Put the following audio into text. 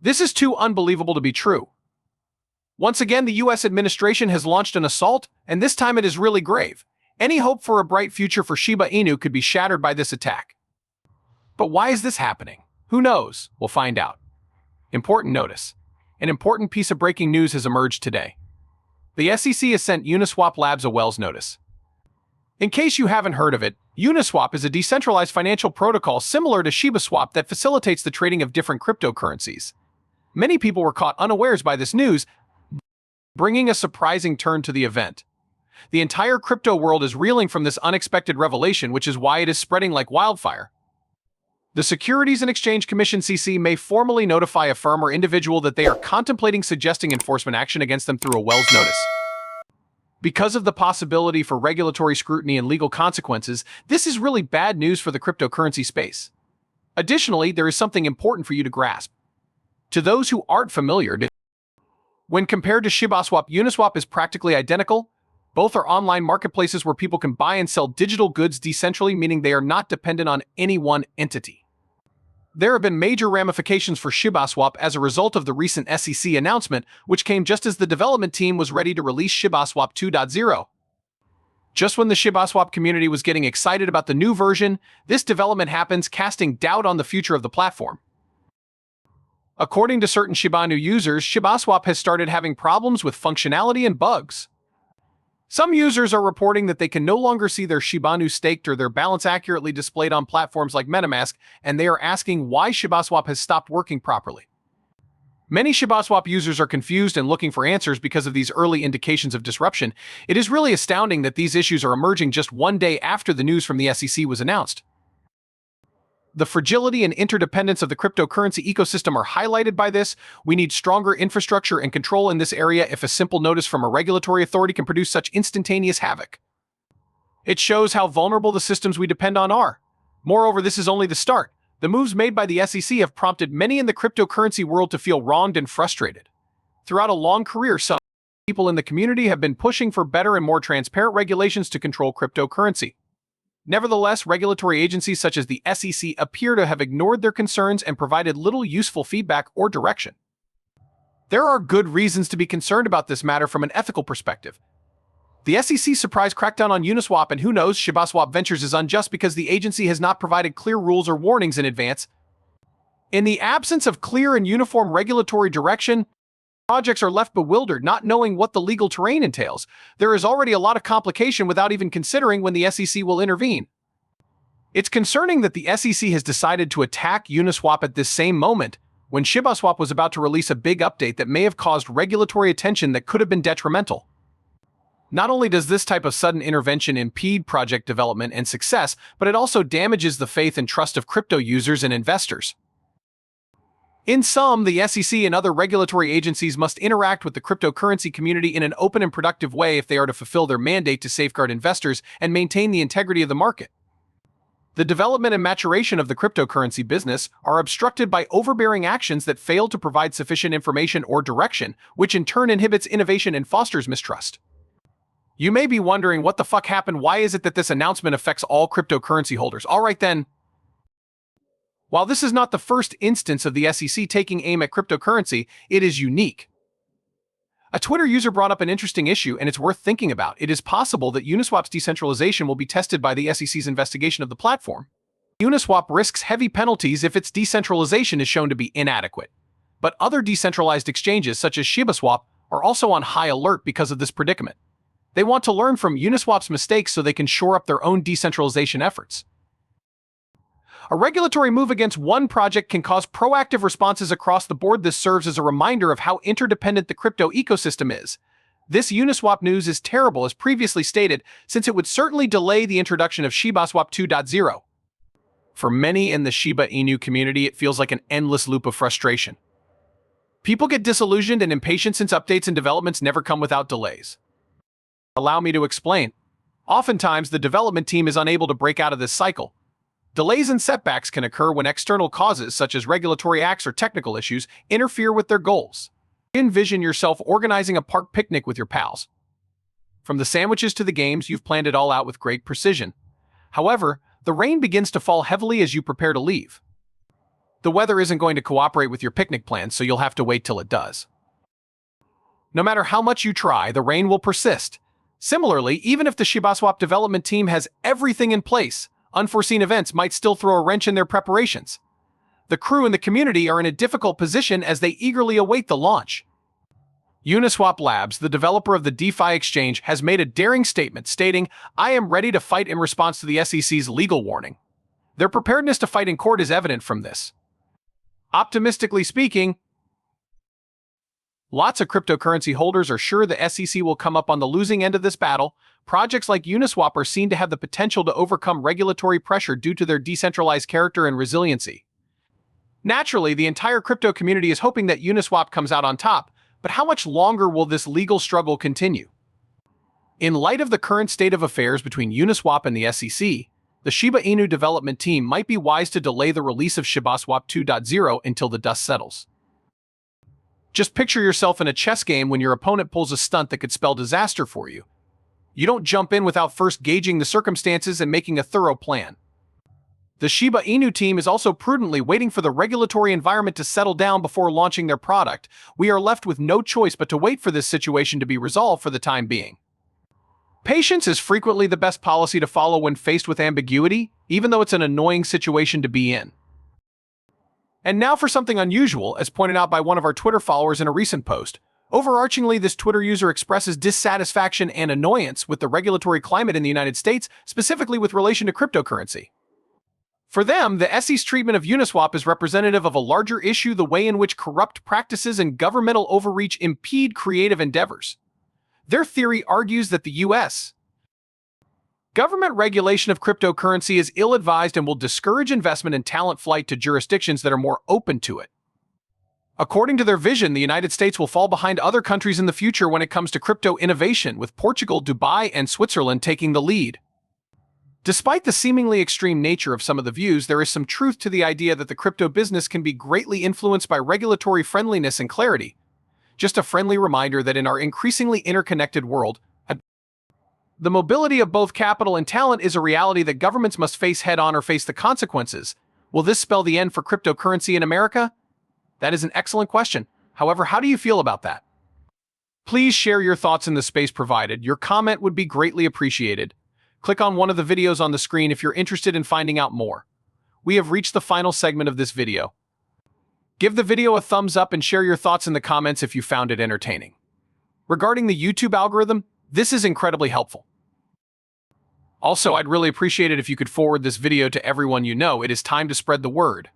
This is too unbelievable to be true. Once again, the US administration has launched an assault, and this time it is really grave. Any hope for a bright future for Shiba Inu could be shattered by this attack. But why is this happening? Who knows? We'll find out. Important notice. An important piece of breaking news has emerged today. The SEC has sent Uniswap Labs a Wells notice. In case you haven't heard of it, Uniswap is a decentralized financial protocol similar to ShibaSwap that facilitates the trading of different cryptocurrencies. Many people were caught unawares by this news, bringing a surprising turn to the event. The entire crypto world is reeling from this unexpected revelation, which is why it is spreading like wildfire. The Securities and Exchange Commission (SEC) may formally notify a firm or individual that they are contemplating suggesting enforcement action against them through a Wells notice. Because of the possibility for regulatory scrutiny and legal consequences, this is really bad news for the cryptocurrency space. Additionally, there is something important for you to grasp. To those who aren't familiar, when compared to ShibaSwap, Uniswap is practically identical. Both are online marketplaces where people can buy and sell digital goods decentrally, meaning they are not dependent on any one entity. There have been major ramifications for ShibaSwap as a result of the recent SEC announcement, which came just as the development team was ready to release ShibaSwap 2.0. Just when the ShibaSwap community was getting excited about the new version, this development happens, casting doubt on the future of the platform. According to certain Shiba Inu users, ShibaSwap has started having problems with functionality and bugs. Some users are reporting that they can no longer see their Shiba Inu staked or their balance accurately displayed on platforms like MetaMask, and they are asking why ShibaSwap has stopped working properly. Many ShibaSwap users are confused and looking for answers because of these early indications of disruption. It is really astounding that these issues are emerging just one day after the news from the SEC was announced. The fragility and interdependence of the cryptocurrency ecosystem are highlighted by this. We need stronger infrastructure and control in this area if a simple notice from a regulatory authority can produce such instantaneous havoc. It shows how vulnerable the systems we depend on are. Moreover, this is only the start. The moves made by the SEC have prompted many in the cryptocurrency world to feel wronged and frustrated. Throughout a long career, some people in the community have been pushing for better and more transparent regulations to control cryptocurrency. Nevertheless, regulatory agencies such as the SEC appear to have ignored their concerns and provided little useful feedback or direction. There are good reasons to be concerned about this matter from an ethical perspective. The SEC surprise crackdown on Uniswap and who knows, ShibaSwap Ventures is unjust because the agency has not provided clear rules or warnings in advance. In the absence of clear and uniform regulatory direction, projects are left bewildered, not knowing what the legal terrain entails. There is already a lot of complication without even considering when the SEC will intervene. It's concerning that the SEC has decided to attack Uniswap at this same moment, when ShibaSwap was about to release a big update that may have caused regulatory attention that could have been detrimental. Not only does this type of sudden intervention impede project development and success, but it also damages the faith and trust of crypto users and investors. In sum, the SEC and other regulatory agencies must interact with the cryptocurrency community in an open and productive way if they are to fulfill their mandate to safeguard investors and maintain the integrity of the market. The development and maturation of the cryptocurrency business are obstructed by overbearing actions that fail to provide sufficient information or direction, which in turn inhibits innovation and fosters mistrust. You may be wondering what the fuck happened. Why is it that this announcement affects all cryptocurrency holders? Alright then. While this is not the first instance of the SEC taking aim at cryptocurrency, it is unique. A Twitter user brought up an interesting issue, and it's worth thinking about. It is possible that Uniswap's decentralization will be tested by the SEC's investigation of the platform. Uniswap risks heavy penalties if its decentralization is shown to be inadequate. But other decentralized exchanges, such as ShibaSwap, are also on high alert because of this predicament. They want to learn from Uniswap's mistakes so they can shore up their own decentralization efforts. A regulatory move against one project can cause proactive responses across the board. This serves as a reminder of how interdependent the crypto ecosystem is. This Uniswap news is terrible, as previously stated, since it would certainly delay the introduction of ShibaSwap 2.0. For many in the Shiba Inu community, it feels like an endless loop of frustration. People get disillusioned and impatient since updates and developments never come without delays. Allow me to explain. Oftentimes, the development team is unable to break out of this cycle. Delays and setbacks can occur when external causes, such as regulatory acts or technical issues, interfere with their goals. Envision yourself organizing a park picnic with your pals. From the sandwiches to the games, you've planned it all out with great precision. However, the rain begins to fall heavily as you prepare to leave. The weather isn't going to cooperate with your picnic plans, so you'll have to wait till it does. No matter how much you try, the rain will persist. Similarly, even if the ShibaSwap development team has everything in place, unforeseen events might still throw a wrench in their preparations. The crew and the community are in a difficult position as they eagerly await the launch. Uniswap Labs, the developer of the DeFi exchange, has made a daring statement stating, "I am ready to fight in response to the SEC's legal warning." Their preparedness to fight in court is evident from this. Optimistically speaking, lots of cryptocurrency holders are sure the SEC will come up on the losing end of this battle. Projects like Uniswap are seen to have the potential to overcome regulatory pressure due to their decentralized character and resiliency. Naturally, the entire crypto community is hoping that Uniswap comes out on top, but how much longer will this legal struggle continue? In light of the current state of affairs between Uniswap and the SEC, the Shiba Inu development team might be wise to delay the release of ShibaSwap 2.0 until the dust settles. Just picture yourself in a chess game when your opponent pulls a stunt that could spell disaster for you. You don't jump in without first gauging the circumstances and making a thorough plan. The Shiba Inu team is also prudently waiting for the regulatory environment to settle down before launching their product. We are left with no choice but to wait for this situation to be resolved for the time being. Patience is frequently the best policy to follow when faced with ambiguity, even though it's an annoying situation to be in. And now for something unusual, as pointed out by one of our Twitter followers in a recent post. Overarchingly, this Twitter user expresses dissatisfaction and annoyance with the regulatory climate in the United States, specifically with relation to cryptocurrency. For them, the SEC's treatment of Uniswap is representative of a larger issue: the way in which corrupt practices and governmental overreach impede creative endeavors. Their theory argues that the U.S. government regulation of cryptocurrency is ill-advised and will discourage investment and talent flight to jurisdictions that are more open to it. According to their vision, the United States will fall behind other countries in the future when it comes to crypto innovation, with Portugal, Dubai, and Switzerland taking the lead. Despite the seemingly extreme nature of some of the views, there is some truth to the idea that the crypto business can be greatly influenced by regulatory friendliness and clarity. Just a friendly reminder that in our increasingly interconnected world, the mobility of both capital and talent is a reality that governments must face head-on or face the consequences. Will this spell the end for cryptocurrency in America? That is an excellent question. However, how do you feel about that? Please share your thoughts in the space provided. Your comment would be greatly appreciated. Click on one of the videos on the screen if you're interested in finding out more. We have reached the final segment of this video. Give the video a thumbs up and share your thoughts in the comments if you found it entertaining. Regarding the YouTube algorithm, this is incredibly helpful. Also, I'd really appreciate it if you could forward this video to everyone you know. It is time to spread the word.